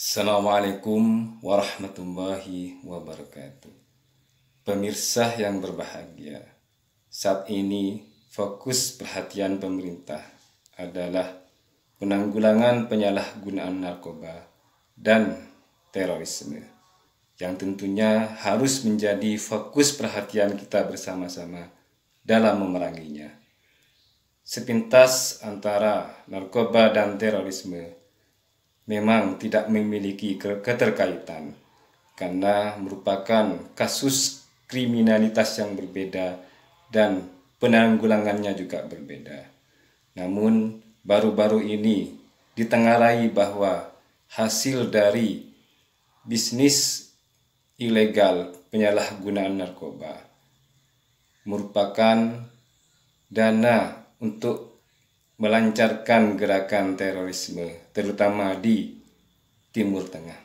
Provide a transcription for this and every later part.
Assalamualaikum warahmatullahi wabarakatuh. Pemirsa yang berbahagia, saat ini fokus perhatian pemerintah adalah penanggulangan penyalahgunaan narkoba dan terorisme, yang tentunya harus menjadi fokus perhatian kita bersama-sama dalam memeranginya. Sepintas antara narkoba dan terorisme memang tidak memiliki keterkaitan karena merupakan kasus kriminalitas yang berbeda dan penanggulangannya juga berbeda. Namun baru-baru ini ditengarai bahwa hasil dari bisnis ilegal penyalahgunaan narkoba merupakan dana untuk melancarkan gerakan terorisme, terutama di Timur Tengah.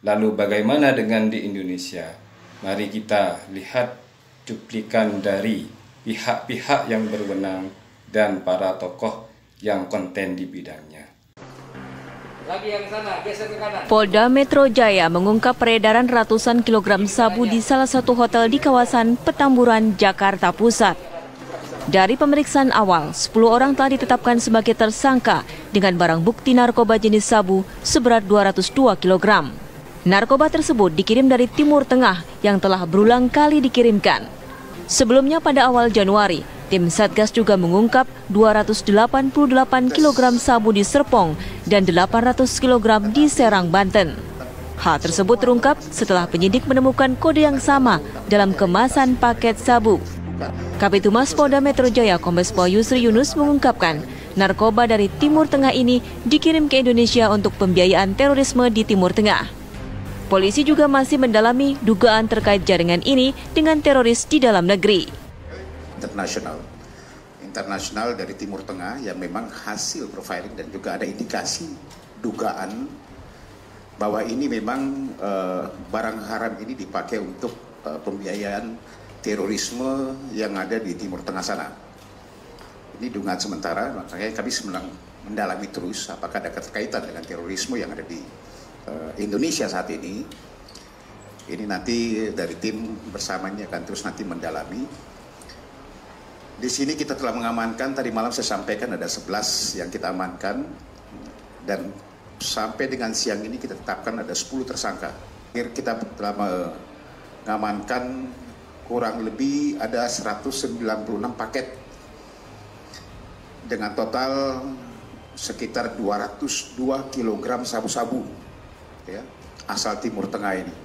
Lalu bagaimana dengan di Indonesia? Mari kita lihat cuplikan dari pihak-pihak yang berwenang dan para tokoh yang konten di bidangnya. Polda Metro Jaya mengungkap peredaran ratusan kilogram sabu di salah satu hotel di kawasan Petamburan, Jakarta Pusat. Dari pemeriksaan awal, 10 orang telah ditetapkan sebagai tersangka dengan barang bukti narkoba jenis sabu seberat 202 kg. Narkoba tersebut dikirim dari Timur Tengah yang telah berulang kali dikirimkan. Sebelumnya pada awal Januari, tim Satgas juga mengungkap 288 kg sabu di Serpong dan 800 kg di Serang, Banten. Hal tersebut terungkap setelah penyidik menemukan kode yang sama dalam kemasan paket sabu. Kabid Humas Polda Metro Jaya Kombes Pol Yusri Yunus mengungkapkan narkoba dari Timur Tengah ini dikirim ke Indonesia untuk pembiayaan terorisme di Timur Tengah. Polisi juga masih mendalami dugaan terkait jaringan ini dengan teroris di dalam negeri. Internasional dari Timur Tengah yang memang hasil profiling dan juga ada indikasi dugaan bahwa ini memang barang haram ini dipakai untuk pembiayaan terorisme yang ada di Timur Tengah sana. Ini dugaan sementara, makanya kami sedang mendalami terus apakah ada keterkaitan dengan terorisme yang ada di Indonesia saat ini. Ini nanti dari tim bersamanya akan terus nanti mendalami. Di sini kita telah mengamankan, tadi malam saya sampaikan ada 11 yang kita amankan, dan sampai dengan siang ini kita tetapkan ada 10 tersangka. Kita telah mengamankan kurang lebih ada 196 paket dengan total sekitar 202 kg sabu-sabu ya, asal Timur Tengah ini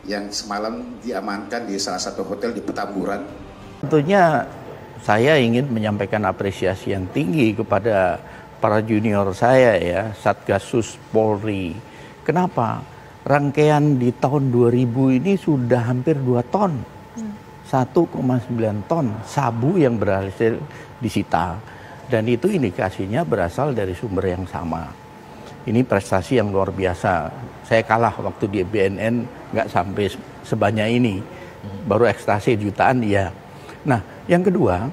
yang semalam diamankan di salah satu hotel di Petamburan. Tentunya saya ingin menyampaikan apresiasi yang tinggi kepada para junior saya ya, Satgasus Polri. Kenapa? Rangkaian di tahun 2000 ini sudah hampir 2 ton. 1,9 ton sabu yang berhasil disita, dan itu indikasinya berasal dari sumber yang sama. Ini prestasi yang luar biasa. Saya kalah waktu di BNN nggak sampai sebanyak ini, baru ekstasi jutaan ya. Nah, yang kedua,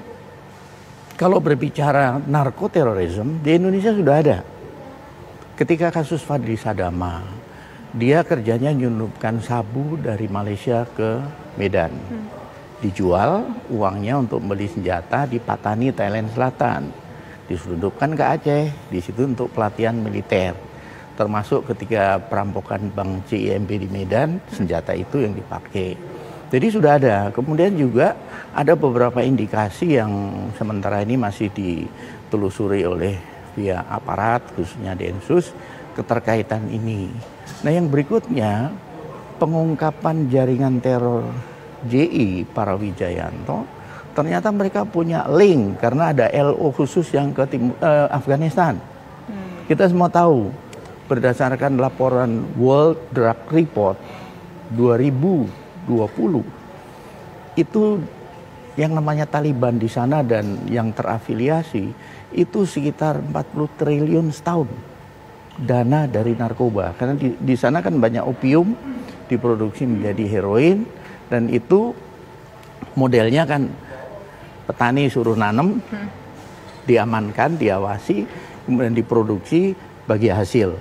kalau berbicara narkoterorisme di Indonesia sudah ada. Ketika kasus Fadli Sadama, dia kerjanya nyelundupkan sabu dari Malaysia ke Medan. Dijual uangnya untuk beli senjata di Patani, Thailand Selatan. Diselundupkan ke Aceh, di situ untuk pelatihan militer. Termasuk ketika perampokan Bank CIMB di Medan, senjata itu yang dipakai. Jadi sudah ada. Kemudian juga ada beberapa indikasi yang sementara ini masih ditelusuri oleh pihak aparat, khususnya Densus, keterkaitan ini. Nah, yang berikutnya, pengungkapan jaringan teror JI Para Wijayanto, ternyata mereka punya link karena ada LO khusus yang ke Afghanistan. Kita semua tahu berdasarkan laporan World Drug Report 2020 itu yang namanya Taliban di sana dan yang terafiliasi itu sekitar 40 triliun setahun dana dari narkoba, karena di sana kan banyak opium diproduksi menjadi heroin. Dan itu modelnya kan petani suruh nanam, diamankan, diawasi, kemudian diproduksi bagi hasil.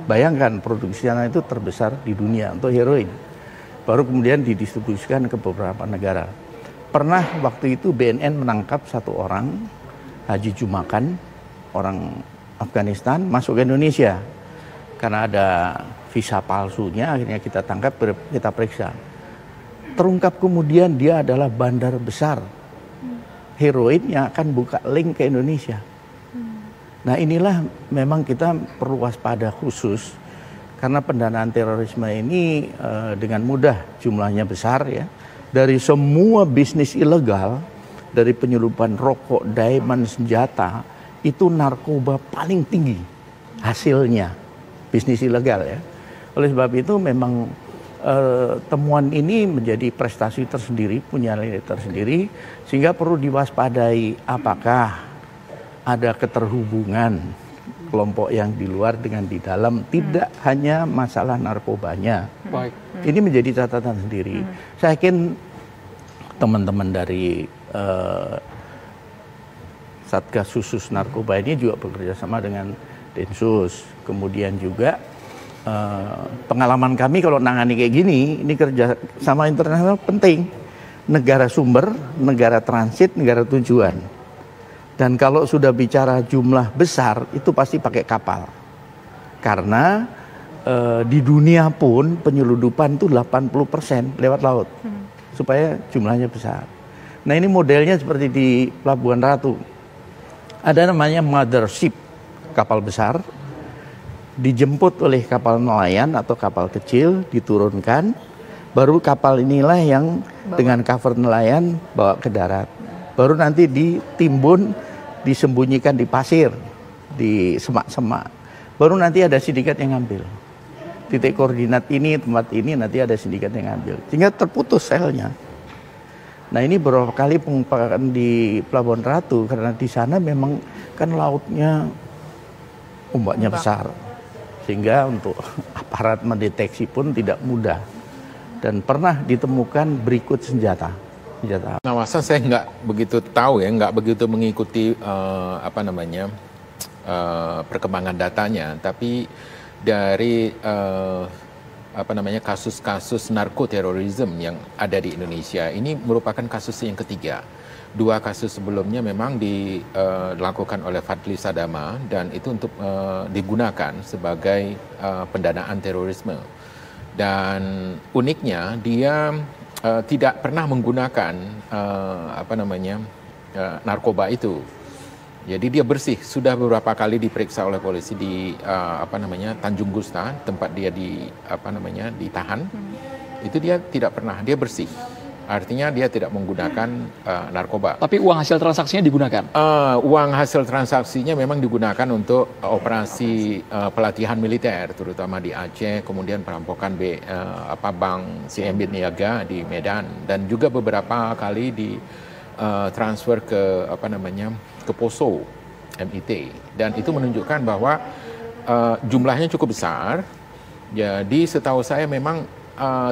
Bayangkan produksi sana itu terbesar di dunia untuk heroin. Baru kemudian didistribusikan ke beberapa negara. Pernah waktu itu BNN menangkap satu orang, Haji Jumakan, orang Afghanistan, masuk ke Indonesia. Karena ada visa palsunya, akhirnya kita tangkap, kita periksa. Terungkap kemudian dia adalah bandar besar heroin yang akan buka link ke Indonesia. Nah inilah memang kita perlu waspada khusus karena pendanaan terorisme ini dengan mudah jumlahnya besar ya. Dari semua bisnis ilegal, dari penyelundupan rokok, diamond, senjata, itu narkoba paling tinggi hasilnya, bisnis ilegal ya. Oleh sebab itu memang temuan ini menjadi prestasi tersendiri, punya nilai tersendiri, sehingga perlu diwaspadai apakah ada keterhubungan kelompok yang di luar dengan di dalam, tidak hanya masalah narkobanya. Baik. Ini menjadi catatan sendiri. Saya yakin teman-teman dari Satgas Khusus Narkoba ini juga bekerja sama dengan Densus. Kemudian juga pengalaman kami kalau nangani kayak gini, ini kerja sama internasional penting. Negara sumber, negara transit, negara tujuan. Dan kalau sudah bicara jumlah besar, itu pasti pakai kapal. Karena di dunia pun penyelundupan itu 80% lewat laut. Supaya jumlahnya besar. Nah ini modelnya seperti di Pelabuhan Ratu. Ada namanya mothership, kapal besar. Dijemput oleh kapal nelayan atau kapal kecil, diturunkan. Baru kapal inilah yang dengan cover nelayan bawa ke darat. Baru nanti ditimbun, disembunyikan di pasir, di semak-semak. Baru nanti ada sindikat yang ngambil. Titik koordinat ini, tempat ini, nanti ada sindikat yang ngambil. Sehingga terputus selnya. Nah ini beberapa kali pengungkapan di Pelabuhan Ratu, karena di sana memang kan lautnya ombaknya besar. Sehingga untuk aparat mendeteksi pun tidak mudah. Dan pernah ditemukan berikut senjata. Pengawasan saya nggak begitu tahu ya, nggak begitu mengikuti perkembangan datanya, tapi dari kasus-kasus narkoterorisme yang ada di Indonesia ini merupakan kasus yang ketiga. 2 kasus sebelumnya memang dilakukan oleh Fadli Sadama dan itu untuk digunakan sebagai pendanaan terorisme. Dan uniknya dia tidak pernah menggunakan narkoba itu. Jadi dia bersih. Sudah beberapa kali diperiksa oleh polisi di Tanjung Gusta, tempat dia ditahan. Itu dia tidak pernah, dia bersih. Artinya dia tidak menggunakan narkoba. Tapi uang hasil transaksinya digunakan? Uang hasil transaksinya memang digunakan untuk operasi pelatihan militer, terutama di Aceh, kemudian perampokan Bank CIMB Niaga di Medan, dan juga beberapa kali di transfer ke ke Poso MIT. Dan itu menunjukkan bahwa jumlahnya cukup besar. Jadi setahu saya memang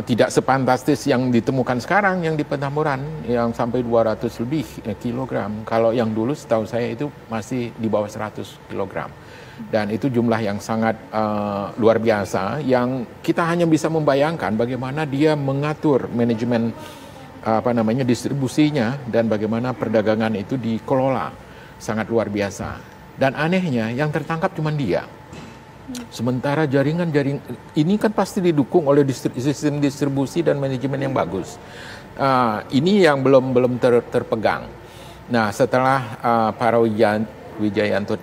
tidak sefantastis yang ditemukan sekarang yang di Petamburan yang sampai 200 lebih kilogram. Kalau yang dulu setahu saya itu masih di bawah 100 kilogram. Dan itu jumlah yang sangat luar biasa yang kita hanya bisa membayangkan bagaimana dia mengatur manajemen distribusinya dan bagaimana perdagangan itu dikelola. Sangat luar biasa. Dan anehnya yang tertangkap cuma dia. Sementara jaringan ini kan pasti didukung oleh sistem distribusi dan manajemen yang bagus. Ini yang belum terpegang. Nah setelah para Wijayanto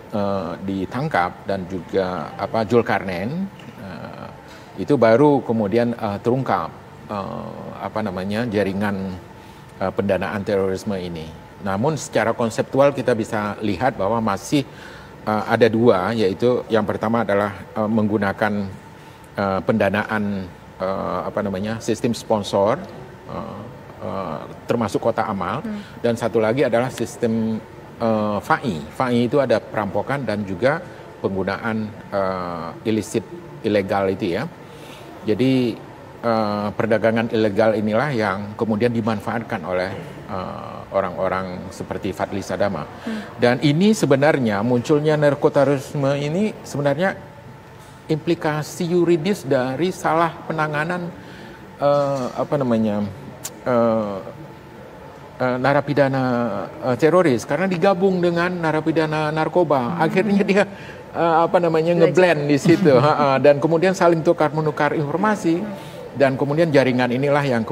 ditangkap dan juga Zulkarnain, itu baru kemudian terungkap jaringan pendanaan terorisme ini. Namun secara konseptual kita bisa lihat bahwa masih ada 2, yaitu yang pertama adalah menggunakan pendanaan sistem sponsor termasuk kotak amal, dan satu lagi adalah sistem FAI. FAI itu ada perampokan dan juga penggunaan ilegal itu ya. Jadi perdagangan ilegal inilah yang kemudian dimanfaatkan oleh orang-orang seperti Fadli Sadama. Dan ini sebenarnya munculnya narkoterorisme ini sebenarnya implikasi yuridis dari salah penanganan narapidana teroris karena digabung dengan narapidana narkoba. Akhirnya dia ngeblend di situ dan kemudian saling tukar menukar informasi dan kemudian jaringan inilah yang